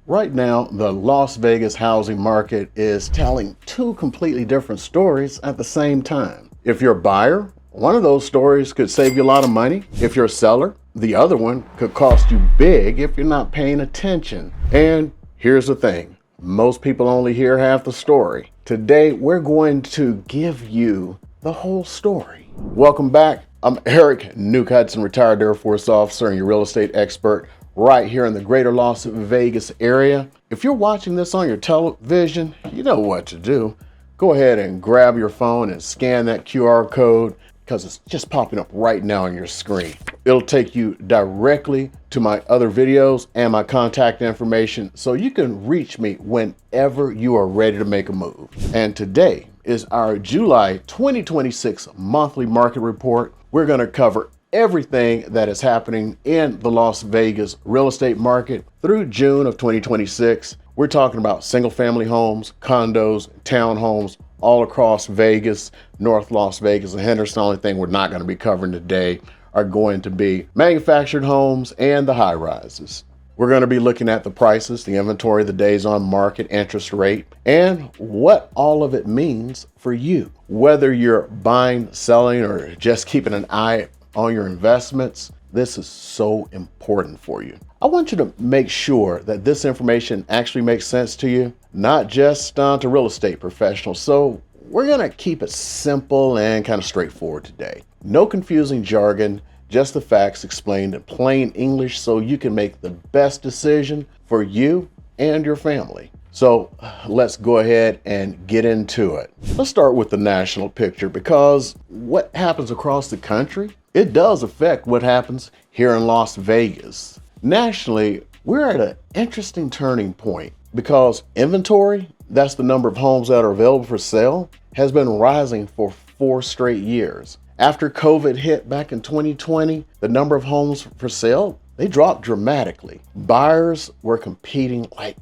Right now, the Las Vegas housing market is telling two completely different stories at the same time. If you're a buyer, one of those stories could save you a lot of money. If you're a seller, the other one could cost you big if you're not paying attention. And here's the thing, most people only hear half the story. Today, we're going to give you the whole story. Welcome back. I'm Eric Nuke, retired Air Force officer and your real estate expert right here in the greater Las Vegas area. If you're watching this on your television, you know what to do. Go ahead and grab your phone and scan that QR code because it's just popping up right now on your screen. It'll take you directly to my other videos and my contact information so you can reach me whenever you are ready to make a move. And today is our July 2026 monthly market report. We're going to cover everything that is happening in the Las Vegas real estate market through June of 2026. We're talking about single family homes, condos, townhomes all across Vegas, North Las Vegas, and Henderson. The only thing we're not going to be covering today are going to be manufactured homes and the high rises. We're going to be looking at the prices, the inventory, the days on market, interest rate, and what all of it means for you. Whether you're buying, selling, or just keeping an eye on your investments, this is so important for you. I want you to make sure that this information actually makes sense to you, not just to real estate professionals. So we're going to keep it simple and kind of straightforward today. No confusing jargon, just the facts explained in plain English so you can make the best decision for you and your family. So let's go ahead and get into it. Let's start with the national picture because what happens across the country, it does affect what happens here in Las Vegas. Nationally, we're at an interesting turning point because inventory, that's the number of homes that are available for sale, has been rising for 4 straight years. After COVID hit back in 2020, the number of homes for sale, they dropped dramatically. Buyers were competing like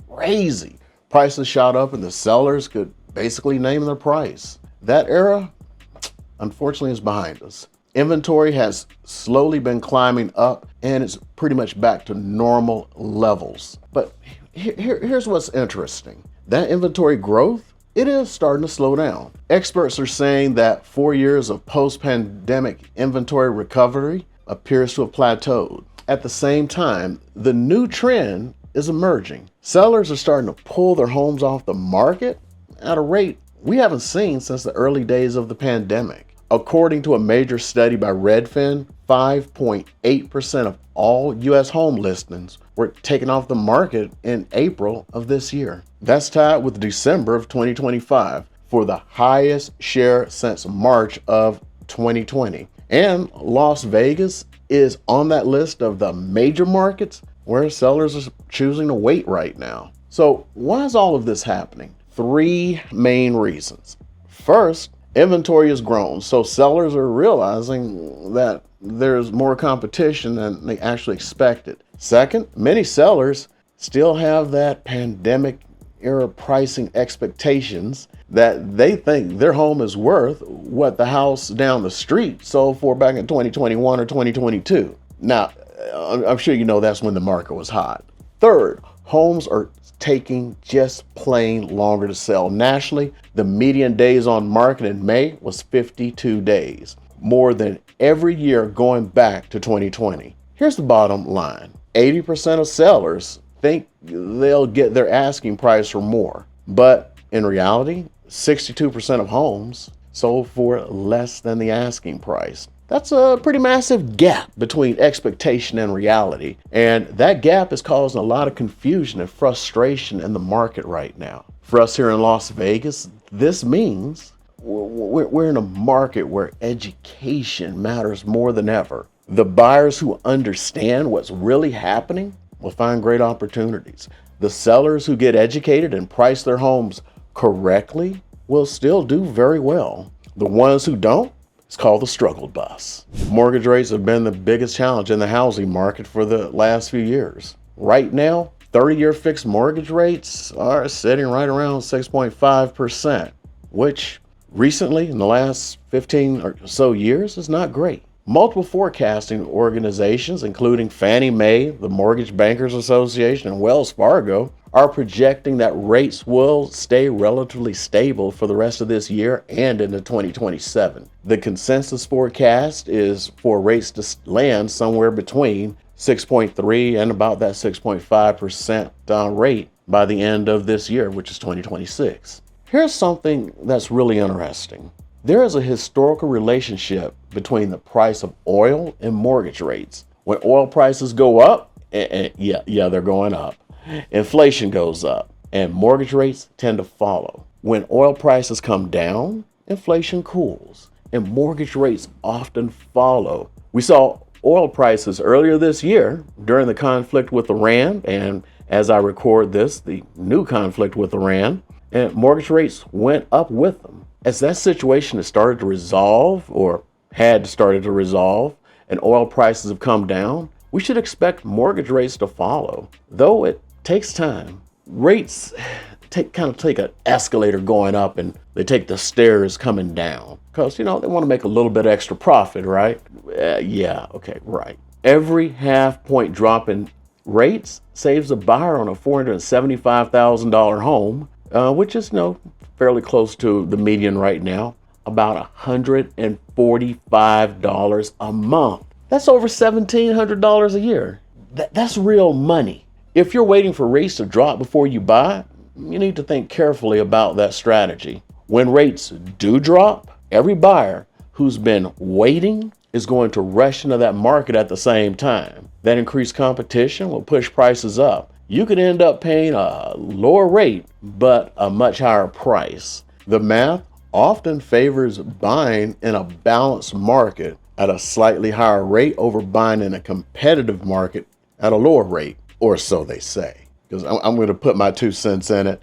crazy. Prices shot up and the sellers could basically name their price. That era, unfortunately, is behind us. Inventory has slowly been climbing up and it's pretty much back to normal levels. But here's what's interesting. That inventory growth, it is starting to slow down. Experts are saying that 4 years of post-pandemic inventory recovery appears to have plateaued. At the same time, the new trend is emerging. Sellers are starting to pull their homes off the market at a rate we haven't seen since the early days of the pandemic. According to a major study by Redfin, 5.8% of all U.S. home listings were taken off the market in April of this year. That's tied with December of 2025 for the highest share since March of 2020. And Las Vegas is on that list of the major markets where sellers are choosing to wait right now. So why is all of this happening? 3 main reasons. First, inventory has grown, so sellers are realizing that there's more competition than they actually expected. Second, many sellers still have that pandemic era pricing expectations that they think their home is worth what the house down the street sold for back in 2021 or 2022. Now, I'm sure you know that's when the market was hot. Third, homes are taking just plain longer to sell. Nationally, the median days on market in May was 52 days, more than every year going back to 2020. Here's the bottom line. 80% of sellers think they'll get their asking price or more, but in reality, 62% of homes sold for less than the asking price. That's a pretty massive gap between expectation and reality. And that gap is causing a lot of confusion and frustration in the market right now. For us here in Las Vegas, this means we're in a market where education matters more than ever. The buyers who understand what's really happening will find great opportunities. The sellers who get educated and price their homes correctly will still do very well. The ones who don't, it's called the struggle bus. Mortgage rates have been the biggest challenge in the housing market for the last few years. Right now, 30-year fixed mortgage rates are sitting right around 6.5%, which recently in the last 15 or so years is not great. Multiple forecasting organizations, including Fannie Mae, the Mortgage Bankers Association, and Wells Fargo, are projecting that rates will stay relatively stable for the rest of this year and into 2027. The consensus forecast is for rates to land somewhere between 6.3 and about that 6.5% rate by the end of this year, which is 2026. Here's something that's really interesting. There is a historical relationship between the price of oil and mortgage rates. When oil prices go up, they're going up. Inflation goes up and mortgage rates tend to follow. When oil prices come down, inflation cools and mortgage rates often follow. We saw oil prices earlier this year during the conflict with Iran, and as I record this, the new conflict with Iran, and mortgage rates went up with them. As that situation has started to resolve, or had started to resolve, and oil prices have come down, we should expect mortgage rates to follow. Though it takes time. Rates take an escalator going up and they take the stairs coming down because, they want to make a little bit extra profit, right? Right. Every half point drop in rates saves a buyer on a $475,000 home, which is, fairly close to the median right now, about $145 a month. That's over $1,700 a year. That's real money. If you're waiting for rates to drop before you buy, you need to think carefully about that strategy. When rates do drop, every buyer who's been waiting is going to rush into that market at the same time. That increased competition will push prices up. You could end up paying a lower rate, but a much higher price. The math often favors buying in a balanced market at a slightly higher rate over buying in a competitive market at a lower rate, or so they say. Because I'm going to put my 2 cents in it.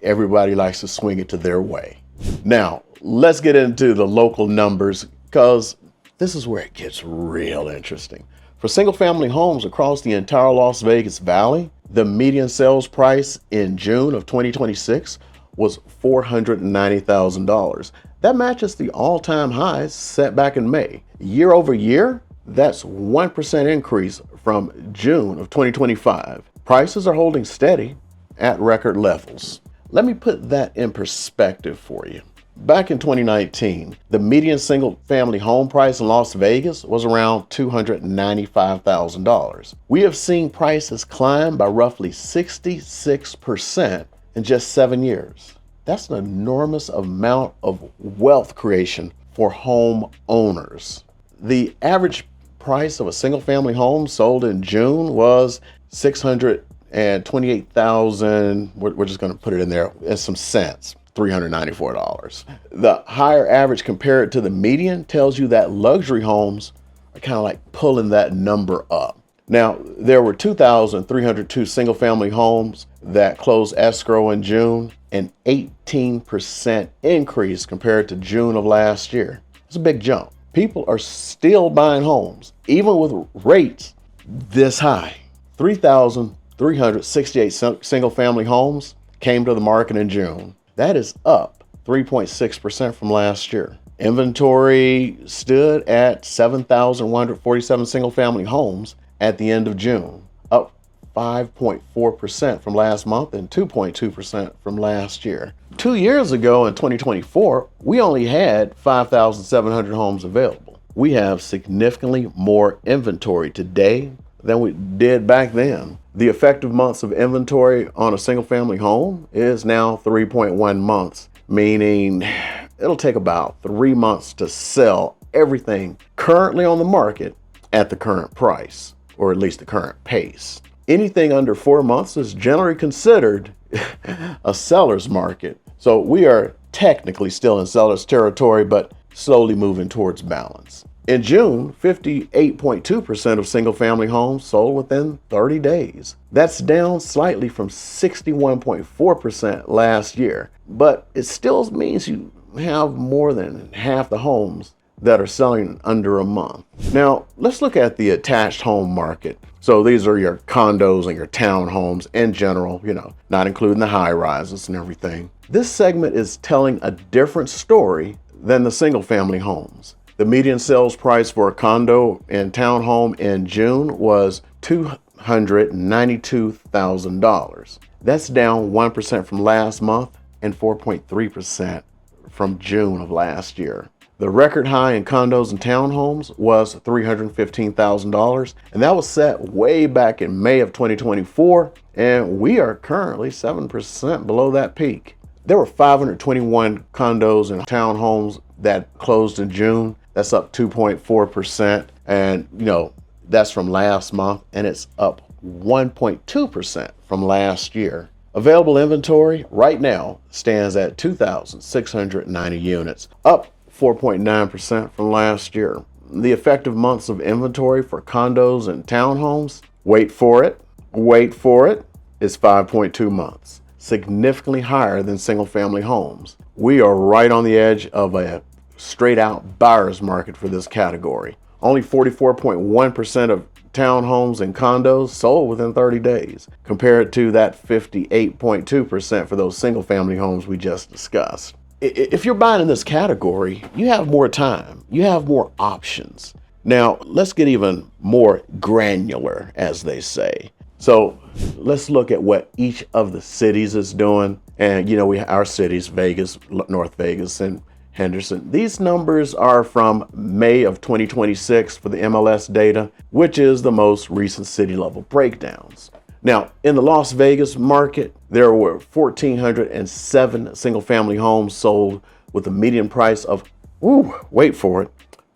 Everybody likes to swing it to their way. Now, let's get into the local numbers because this is where it gets real interesting. For single-family homes across the entire Las Vegas Valley, the median sales price in June of 2026 was $490,000. That matches the all-time highs set back in May. Year over year, that's 1% increase from June of 2025. Prices are holding steady at record levels. Let me put that in perspective for you. Back in 2019, the median single-family home price in Las Vegas was around $295,000. We have seen prices climb by roughly 66% in just 7 years. That's an enormous amount of wealth creation for home owners. The average price of a single-family home sold in June was $628,000. We're just going to put it in there in some cents. $394. The higher average compared to the median tells you that luxury homes are kind of like pulling that number up. Now, there were 2,302 single-family homes that closed escrow in June, an 18% increase compared to June of last year. It's a big jump. People are still buying homes, even with rates this high. 3,368 single-family homes came to the market in June. That is up 3.6% from last year. Inventory stood at 7,147 single-family homes at the end of June, up 5.4% from last month and 2.2% from last year. 2 years ago in 2024, we only had 5,700 homes available. We have significantly more inventory today than we did back then. The effective months of inventory on a single-family home is now 3.1 months, meaning it'll take about 3 months to sell everything currently on the market at the current price, or at least the current pace. Anything under 4 months is generally considered a seller's market. So we are technically still in seller's territory, but slowly moving towards balance. In June, 58.2% of single-family homes sold within 30 days. That's down slightly from 61.4% last year, but it still means you have more than half the homes that are selling in under a month. Now, let's look at the attached home market. So these are your condos and your townhomes in general, not including the high rises and everything. This segment is telling a different story than the single-family homes. The median sales price for a condo and townhome in June was $292,000. That's down 1% from last month and 4.3% from June of last year. The record high in condos and townhomes was $315,000, and that was set way back in May of 2024, and we are currently 7% below that peak. There were 521 condos and townhomes that closed in June. That's up 2.4%, and that's from last month, and it's up 1.2% from last year. Available inventory right now stands at 2,690 units, up 4.9% from last year. The effective months of inventory for condos and townhomes, wait for it, is 5.2 months, significantly higher than single-family homes. We are right on the edge of a straight-out buyer's market for this category. Only 44.1% of townhomes and condos sold within 30 days, compared to that 58.2% for those single-family homes we just discussed. If you're buying in this category, you have more time, you have more options. Now, let's get even more granular, as they say. So let's look at what each of the cities is doing. And our cities, Vegas, North Vegas, and Henderson. These numbers are from May of 2026 for the MLS data, which is the most recent city level breakdowns. Now, in the Las Vegas market, there were 1,407 single-family homes sold with a median price of, wait for it,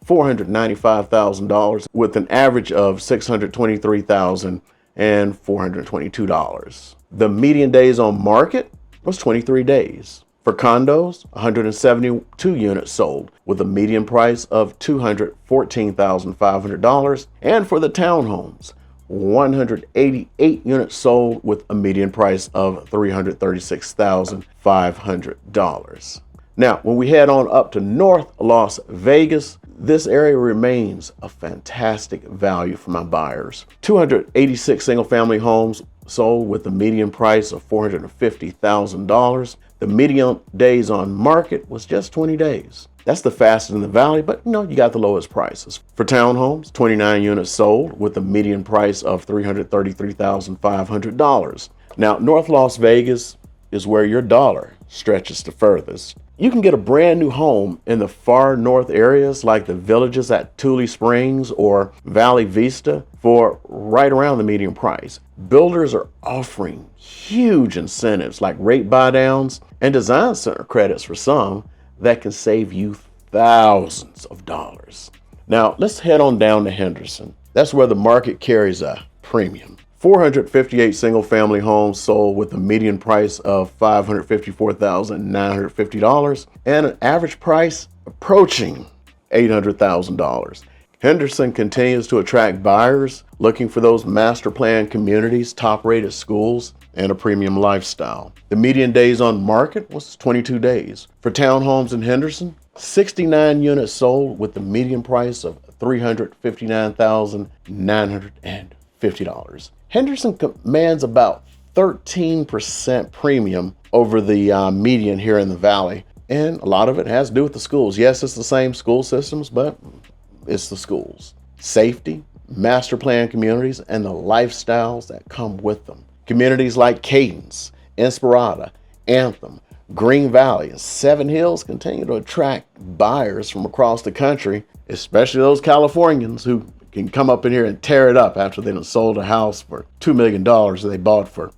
$495,000 with an average of $623,422. The median days on market was 23 days. For condos, 172 units sold with a median price of $214,500. And for the townhomes, 188 units sold with a median price of $336,500. Now, when we head on up to North Las Vegas, this area remains a fantastic value for my buyers. 286 single-family homes sold with a median price of $450,000. The median days on market was just 20 days. That's the fastest in the valley, but you got the lowest prices. For townhomes, 29 units sold with a median price of $333,500. Now, North Las Vegas is where your dollar stretches the furthest. You can get a brand new home in the far north areas like the Villages at Tule Springs or Valley Vista for right around the median price. Builders are offering huge incentives like rate buy downs and design center credits for some that can save you thousands of dollars. Now, let's head on down to Henderson. That's where the market carries a premium. 458 single-family homes sold with a median price of $554,950 and an average price approaching $800,000. Henderson continues to attract buyers looking for those master plan communities, top-rated schools, and a premium lifestyle. The median days on market was 22 days. For townhomes in Henderson, 69 units sold with the median price of $359,950. Henderson commands about 13% premium over the median here in the valley, and a lot of it has to do with the schools. Yes, it's the same school systems, but it's the schools. Safety, master plan communities, and the lifestyles that come with them. Communities like Cadence, Inspirada, Anthem, Green Valley, and Seven Hills continue to attract buyers from across the country, especially those Californians who can come up in here and tear it up after they done sold a house for $2 million they bought for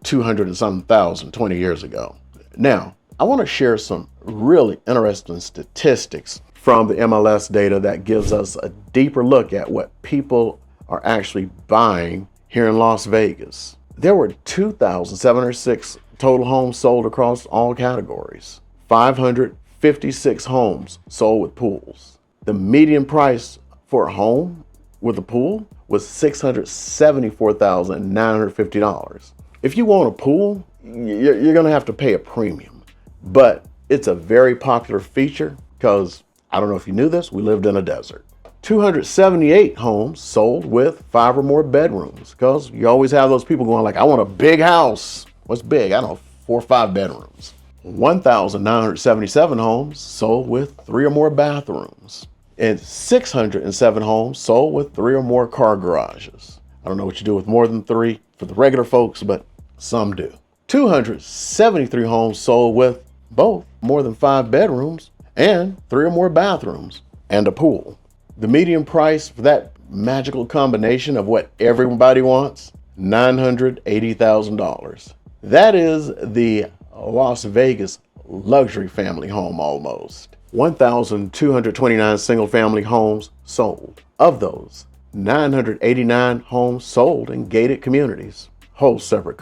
200 and something thousand 20 years ago. Now, I want to share some really interesting statistics from the MLS data that gives us a deeper look at what people are actually buying here in Las Vegas. There were 2,706 total homes sold across all categories. 556 homes sold with pools. The median price for a home with a pool was $674,950. If you want a pool, you're going to have to pay a premium. But it's a very popular feature because, I don't know if you knew this, we lived in a desert. 278 homes sold with 5 or more bedrooms because you always have those people going like, I want a big house. What's big? I don't know, 4 or 5 bedrooms. 1,977 homes sold with 3 or more bathrooms. and 607 homes sold with 3 or more car garages. I don't know what you do with more than 3 for the regular folks, but some do. 273 homes sold with both more than 5 bedrooms and 3 or more bathrooms and a pool. The median price for that magical combination of what everybody wants, $980,000. That is the Las Vegas luxury family home almost. 1,229 single-family homes sold. Of those, 989 homes sold in gated communities. Whole separate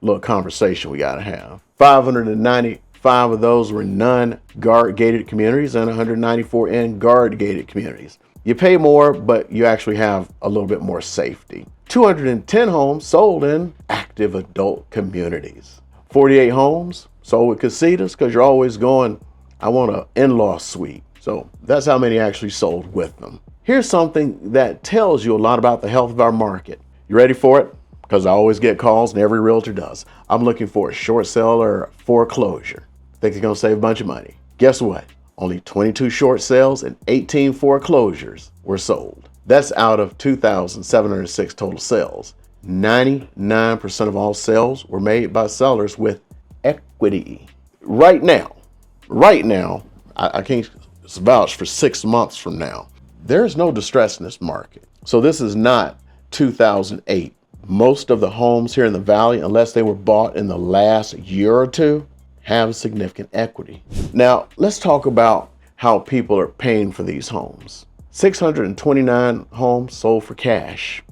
little conversation we gotta have. 595 of those were non-guard gated communities and 194 in guard gated communities. You pay more, but you actually have a little bit more safety. 210 homes sold in active adult communities. 48 homes sold with casitas, because you're always going, I want an in-law suite. So that's how many actually sold with them. Here's something that tells you a lot about the health of our market. You ready for it? Because I always get calls, and every realtor does. I'm looking for a short sale or a foreclosure. Think you're gonna save a bunch of money. Guess what? Only 22 short sales and 18 foreclosures were sold. That's out of 2,706 total sales. 99% of all sales were made by sellers with equity. Right now, I can't vouch for 6 months from now. There's no distress in this market. So this is not 2008. Most of the homes here in the Valley, unless they were bought in the last year or two, have significant equity. Now, let's talk about how people are paying for these homes. 629 homes sold for cash.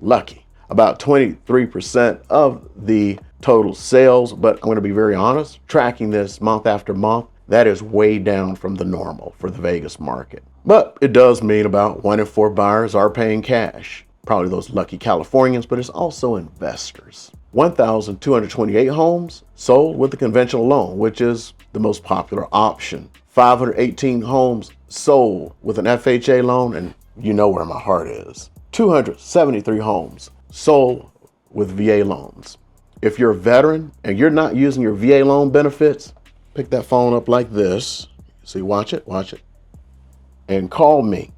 Lucky. About 23% of the total sales, but I'm going to be very honest, tracking this month after month, that is way down from the normal for the Vegas market. But it does mean about 1 in 4 buyers are paying cash. Probably those lucky Californians, but it's also investors. 1,228 homes sold with a conventional loan, which is the most popular option. 518 homes sold with an FHA loan, and you know where my heart is. 273 homes sold with VA loans. If you're a veteran and you're not using your VA loan benefits, pick that phone up like this. See, watch it, and call me,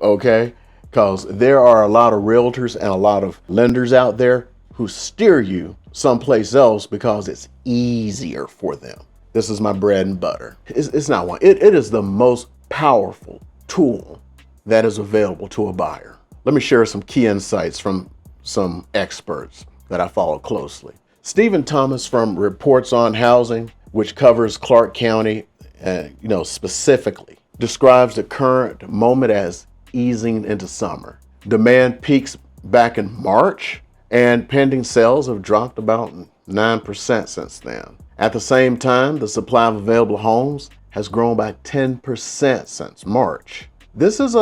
okay? Because there are a lot of realtors and a lot of lenders out there who steer you someplace else because it's easier for them. This is my bread and butter. It's not one. It is the most powerful tool that is available to a buyer. Let me share some key insights from some experts that I follow closely. Stephen Thomas from Reports on Housing, which covers Clark County, specifically, describes the current moment as easing into summer. Demand peaks back in March, and pending sales have dropped about 9% since then. At the same time, the supply of available homes has grown by 10% since March. This is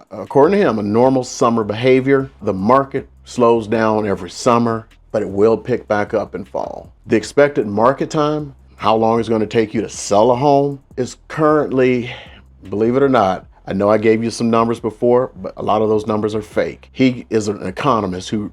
according to him, a normal summer behavior. The market slows down every summer, but it will pick back up in fall. The expected market time, how long it's going to take you to sell a home, is currently, believe it or not, I know I gave you some numbers before, but a lot of those numbers are fake. He is an economist who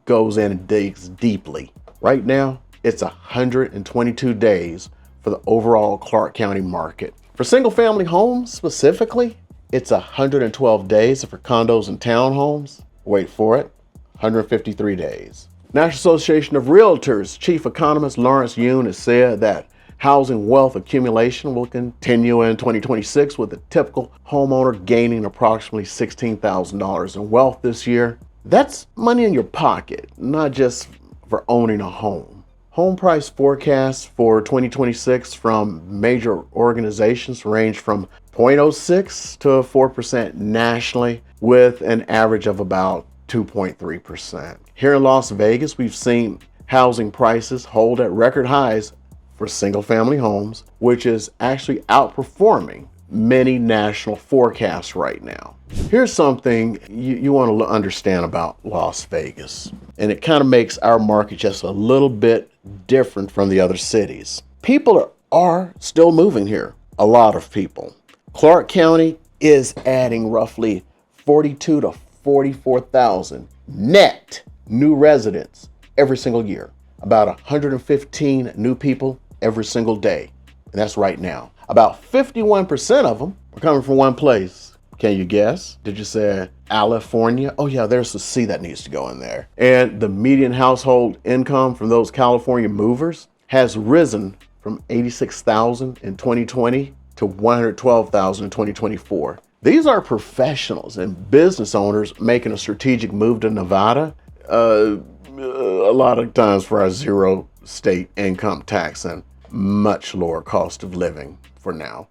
goes in and digs deeply. Right now, it's 122 days for the overall Clark County market. For single family homes specifically, it's 112 days. For condos and townhomes, wait for it, 153 days. National Association of Realtors Chief Economist Lawrence Yoon has said that housing wealth accumulation will continue in 2026, with a typical homeowner gaining approximately $16,000 in wealth this year. That's money in your pocket, not just for owning a home. Home price forecasts for 2026 from major organizations range from 0.06 to 4% nationally, with an average of about 2.3%. Here in Las Vegas, we've seen housing prices hold at record highs for single-family homes, which is actually outperforming many national forecasts right now. Here's something you want to understand about Las Vegas, and it kind of makes our market just a little bit different from the other cities. People are still moving here, a lot of people. Clark County is adding roughly 42 to 44,000 net new residents every single year, about 115 new people every single day, and that's right now. About 51% of them We're coming from one place. Can you guess? Did you say California? Oh yeah, there's the C that needs to go in there. And the median household income from those California movers has risen from $86,000 in 2020 to $112,000 in 2024. These are professionals and business owners making a strategic move to Nevada. A lot of times for our zero state income tax and much lower cost of living for now.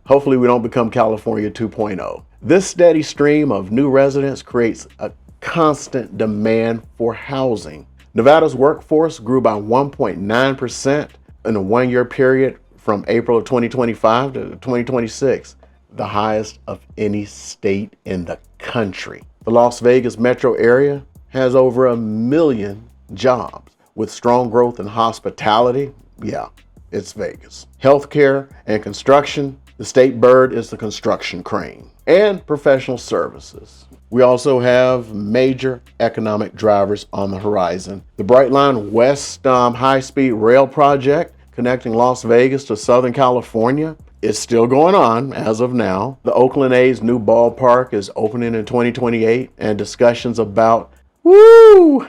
Hopefully we don't become California 2.0. This steady stream of new residents creates a constant demand for housing. Nevada's workforce grew by 1.9% in a one-year period from April of 2025 to 2026, the highest of any state in the country. The Las Vegas metro area has over 1 million jobs with strong growth in hospitality. Yeah, it's Vegas. Healthcare and construction. The state bird is the construction crane. And professional services. We also have major economic drivers on the horizon. The Brightline West high-speed rail project connecting Las Vegas to Southern California is still going on as of now. The Oakland A's new ballpark is opening in 2028, and discussions about will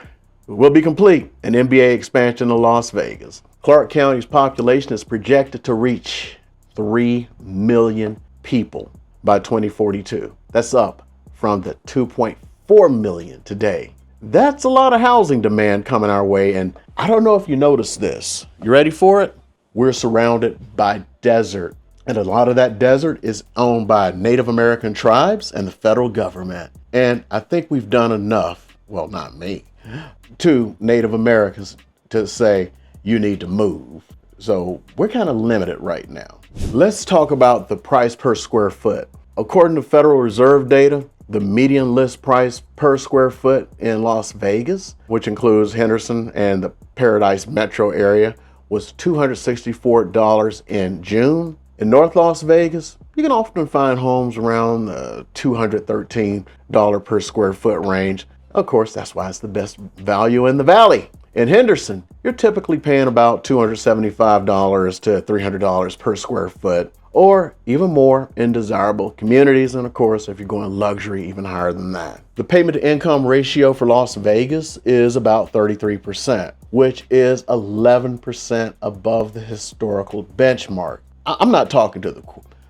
be complete an NBA expansion to Las Vegas. Clark County's population is projected to reach 3 million people by 2042. That's up from the 2.4 million today. That's a lot of housing demand coming our way, and I don't know if you noticed this. You ready for it? We're surrounded by desert, and a lot of that desert is owned by Native American tribes and the federal government. And I think we've done enough, well, not me, to Native Americans to say, you need to move. So we're kind of limited right now. Let's talk about the price per square foot. According to Federal Reserve data, the median list price per square foot in Las Vegas, which includes Henderson and the Paradise metro area, was $264 in June. In North Las Vegas, you can often find homes around the $213 per square foot range. Of course, that's why it's the best value in the valley. In Henderson, you're typically paying about $275 to $300 per square foot, or even more in desirable communities. And of course, if you're going luxury, even higher than that. The payment to income ratio for Las Vegas is about 33%, which is 11% above the historical benchmark. I'm not talking to the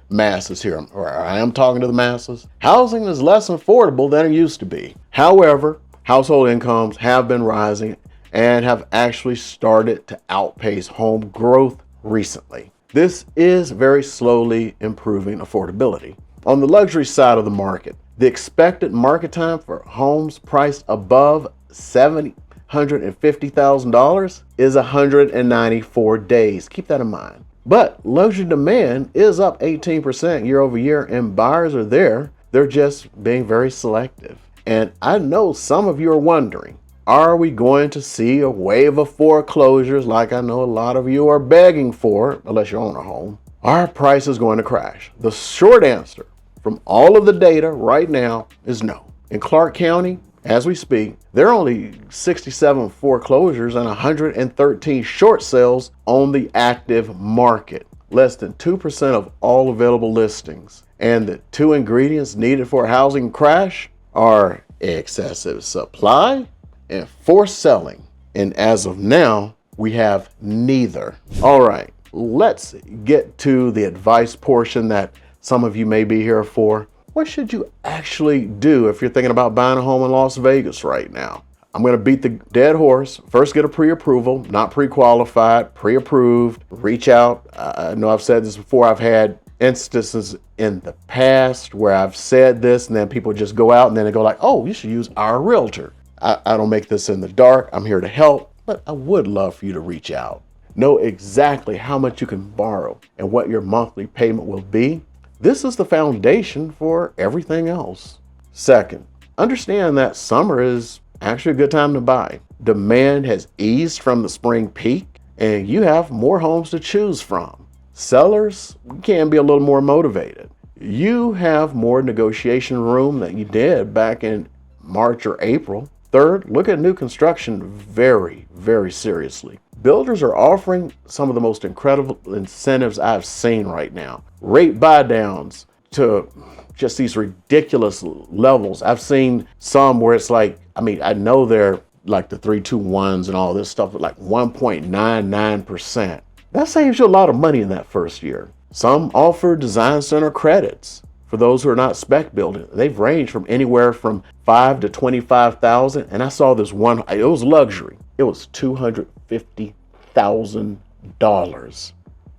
masses here, or I am talking to the masses. Housing is less affordable than it used to be. However, household incomes have been rising and have actually started to outpace home growth recently. This is very slowly improving affordability. On the luxury side of the market, the expected market time for homes priced above $750,000 is 194 days. Keep that in mind. But luxury demand is up 18% year over year, and buyers are there. They're just being very selective. And I know some of you are wondering, are we going to see a wave of foreclosures like I know a lot of you are begging for, unless you own a home? Are prices going to crash? The short answer from all of the data right now is no. In Clark County, as we speak, there are only 67 foreclosures and 113 short sales on the active market. Less than 2% of all available listings. And the two ingredients needed for a housing crash are excessive supply and forced selling. And as of now, we have neither. All right, let's get to the advice portion that some of you may be here for. What should you actually do if you're thinking about buying a home in Las Vegas right now? I'm going to beat the dead horse. First, get a pre-approval, not pre-qualified, pre-approved. Reach out. I know I've said this before. I've had instances in the past where I've said this and then people just go out and then they go like, oh, you should use our realtor. I don't make this in the dark. I'm here to help, but I would love for you to reach out. Know exactly how much you can borrow and what your monthly payment will be. This is the foundation for everything else. Second, understand that summer is actually a good time to buy. Demand has eased from the spring peak and you have more homes to choose from. Sellers can be a little more motivated. You have more negotiation room than you did back in March or April. Third, look at new construction very, very seriously. Builders are offering some of the most incredible incentives I've seen right now. Rate buy downs to just these ridiculous levels. I've seen some where it's like, I know they're like the 3-2-1s and all this stuff, but like 1.99%. That saves you a lot of money in that first year. Some offer design center credits for those who are not spec building. They've ranged from anywhere from $5,000 to $25,000. And I saw this one, it was luxury. It was $250,000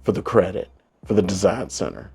for the credit for the design center.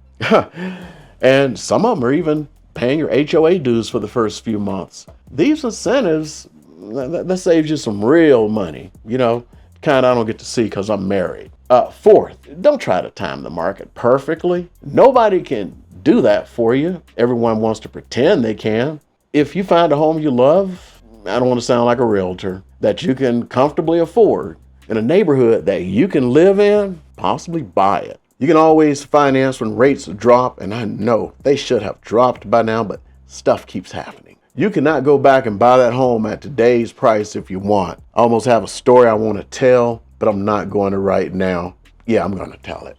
And some of them are even paying your HOA dues for the first few months. These incentives, that saves you some real money, kind of I don't get to see because I'm married. Fourth, don't try to time the market perfectly. Nobody can do that for you. Everyone wants to pretend they can. If you find a home you love, I don't want to sound like a realtor, that you can comfortably afford in a neighborhood that you can live in, possibly buy it. You can always finance when rates drop, and I know they should have dropped by now, but stuff keeps happening. You cannot go back and buy that home at today's price if you want. I almost have a story I want to tell, but I'm not going to right now. Yeah, I'm going to tell it.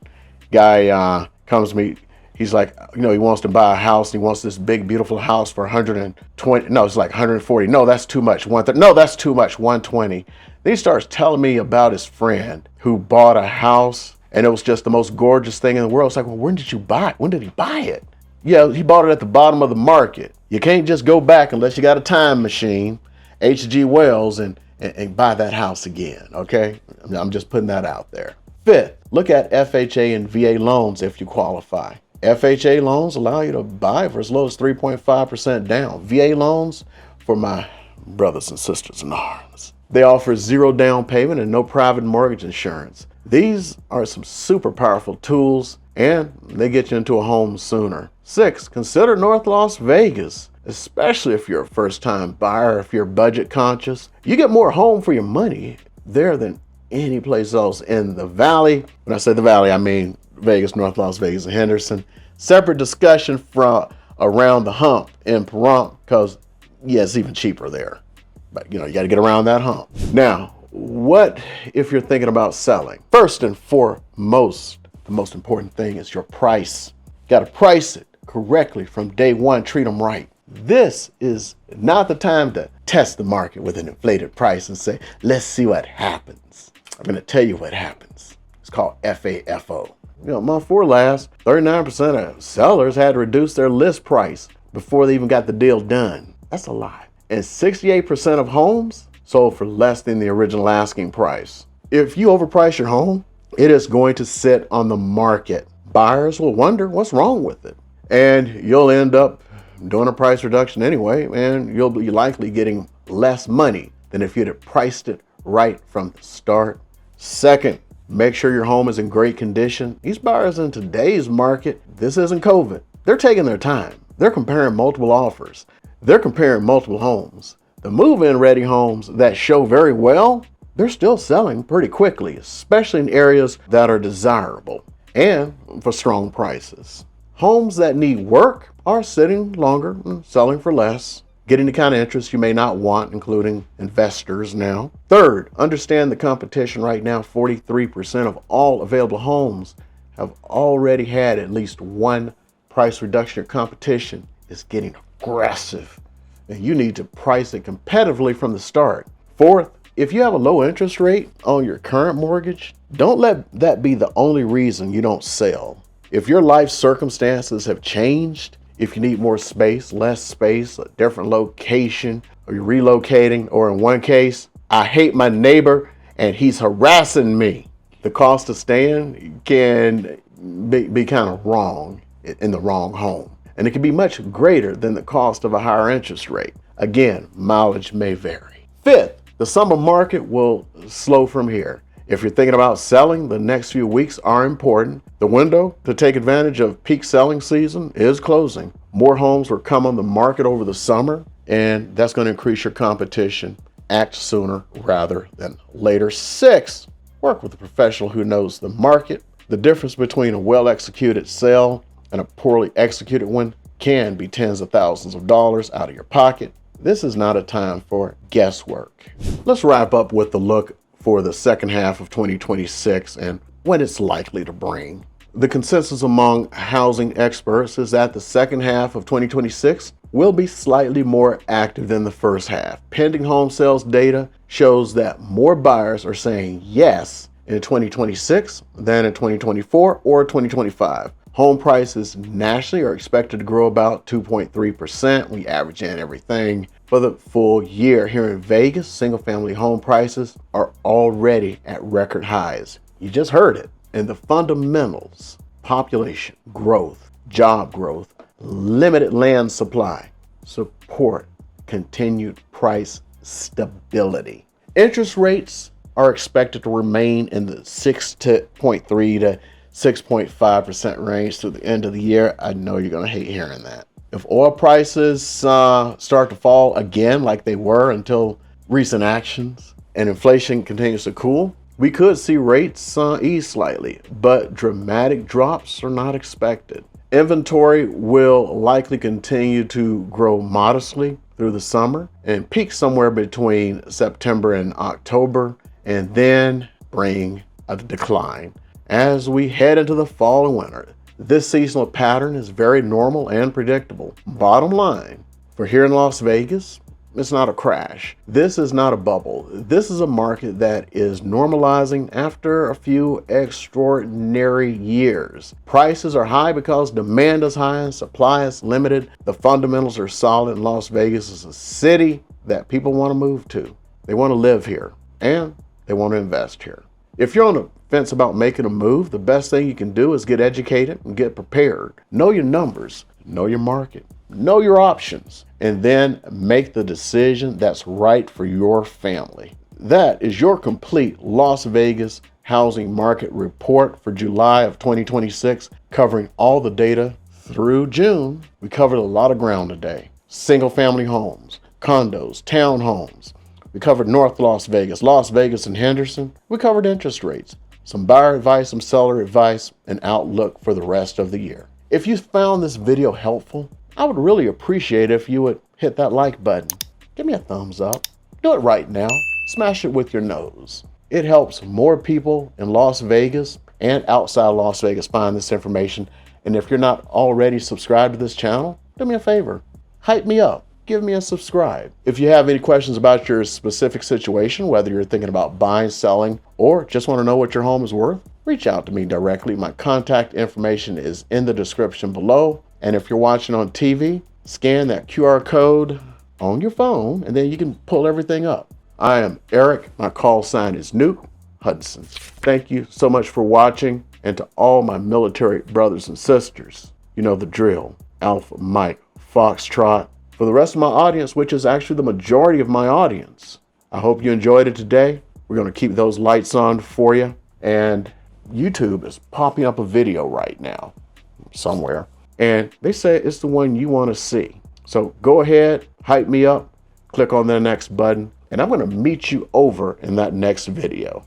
Guy comes to me. He's like, he wants to buy a house. And he wants this big, beautiful house for 120. No, it's like 140. No, that's too much. 130. No, that's too much. 120. Then he starts telling me about his friend who bought a house, and it was just the most gorgeous thing in the world. It's like, well, when did you buy it? When did he buy it? Yeah, he bought it at the bottom of the market. You can't just go back unless you got a time machine, H.G. Wells, and buy that house again, okay? I'm just putting that out there. Fifth, look at FHA and VA loans if you qualify. FHA loans allow you to buy for as low as 3.5% down. VA loans, for my brothers and sisters in arms, they offer 0 down payment and no private mortgage insurance. These are some super powerful tools, and they get you into a home sooner. 6, consider North Las Vegas, especially if you're a first-time buyer, if you're budget conscious. You get more home for your money there than any place else in the Valley. When I say the Valley, I mean Vegas, North Las Vegas, and Henderson. Separate discussion from around the hump in Pahrump, because, yeah, it's even cheaper there. But, you got to get around that hump. Now, what if you're thinking about selling? First and foremost, the most important thing is your price. Got to price it correctly from day one. Treat them right. This is not the time to test the market with an inflated price and say, let's see what happens. I'm going to tell you what happens. It's called FAFO. Month 4 last, 39% of sellers had to reduce their list price before they even got the deal done. That's a lot. And 68% of homes sold for less than the original asking price. If you overprice your home, it is going to sit on the market. Buyers will wonder what's wrong with it. And you'll end up doing a price reduction anyway, and you'll be likely getting less money than if you'd have priced it right from the start. Second, make sure your home is in great condition. These buyers in today's market, this isn't COVID. They're taking their time. They're comparing multiple offers. They're comparing multiple homes. The move-in ready homes that show very well, they're still selling pretty quickly, especially in areas that are desirable and for strong prices. Homes that need work are sitting longer and selling for less, getting the kind of interest you may not want, including investors now. Third, understand the competition right now. 43% of all available homes have already had at least one price reduction. Your competition is getting aggressive, and you need to price it competitively from the start. Fourth, if you have a low interest rate on your current mortgage, don't let that be the only reason you don't sell. If your life circumstances have changed, if you need more space, less space, a different location, or you're relocating, or in one case, I hate my neighbor and he's harassing me, the cost of staying can be kind of wrong in the wrong home. And it can be much greater than the cost of a higher interest rate. Again, mileage may vary. Fifth, the summer market will slow from here. If you're thinking about selling, the next few weeks are important. The window to take advantage of peak selling season is closing. More homes will come on the market over the summer, and that's going to increase your competition. Act sooner rather than later. 6, work with a professional who knows the market. The difference between a well-executed sale and a poorly executed one can be tens of thousands of dollars out of your pocket. This is not a time for guesswork. Let's wrap up with the look for the second half of 2026 and when it's likely to bring. The consensus among housing experts is that the second half of 2026 will be slightly more active than the first half. Pending home sales data shows that more buyers are saying yes in 2026 than in 2024 or 2025. Home prices nationally are expected to grow about 2.3%. We average in everything for the full year. Here in Vegas, single-family home prices are already at record highs. You just heard it. And the fundamentals, population growth, job growth, limited land supply, support continued price stability. Interest rates are expected to remain in the 6.3 to 6.5% range through the end of the year. I know you're going to hate hearing that. If oil prices start to fall again like they were until recent actions and inflation continues to cool, we could see rates ease slightly, but dramatic drops are not expected. Inventory will likely continue to grow modestly through the summer and peak somewhere between September and October, and then bring a decline as we head into the fall and winter. This seasonal pattern is very normal and predictable. Bottom line, for here in Las Vegas, it's not a crash. This is not a bubble. This is a market that is normalizing after a few extraordinary years. Prices are high because demand is high and supply is limited. The fundamentals are solid, and Las Vegas is a city that people want to move to. They want to live here and they want to invest here. If you're on the fence about making a move, the best thing you can do is get educated and get prepared. Know your numbers, know your market, know your options, and then make the decision that's right for your family. That is your complete Las Vegas housing market report for July of 2026, covering all the data through June. We covered a lot of ground today. Single family homes, condos, townhomes. We covered North Las Vegas and Henderson. We covered interest rates, some buyer advice, some seller advice, and outlook for the rest of the year. If you found this video helpful, I would really appreciate it if you would hit that like button. Give me a thumbs up. Do it right now. Smash it with your nose. It helps more people in Las Vegas and outside Las Vegas find this information. And if you're not already subscribed to this channel, do me a favor. Hype me up. Give me a subscribe. If you have any questions about your specific situation, whether you're thinking about buying, selling, or just want to know what your home is worth, reach out to me directly. My contact information is in the description below. And if you're watching on TV, scan that QR code on your phone, and then you can pull everything up. I am Eric. My call sign is Nuke Hudson. Thank you so much for watching. And to all my military brothers and sisters, you know the drill. Alpha Mike Foxtrot. For the rest of my audience, which is actually the majority of my audience, I hope you enjoyed it today. We're going to keep those lights on for you. And YouTube is popping up a video right now somewhere. And they say it's the one you want to see. So go ahead, hype me up, click on the next button, and I'm going to meet you over in that next video.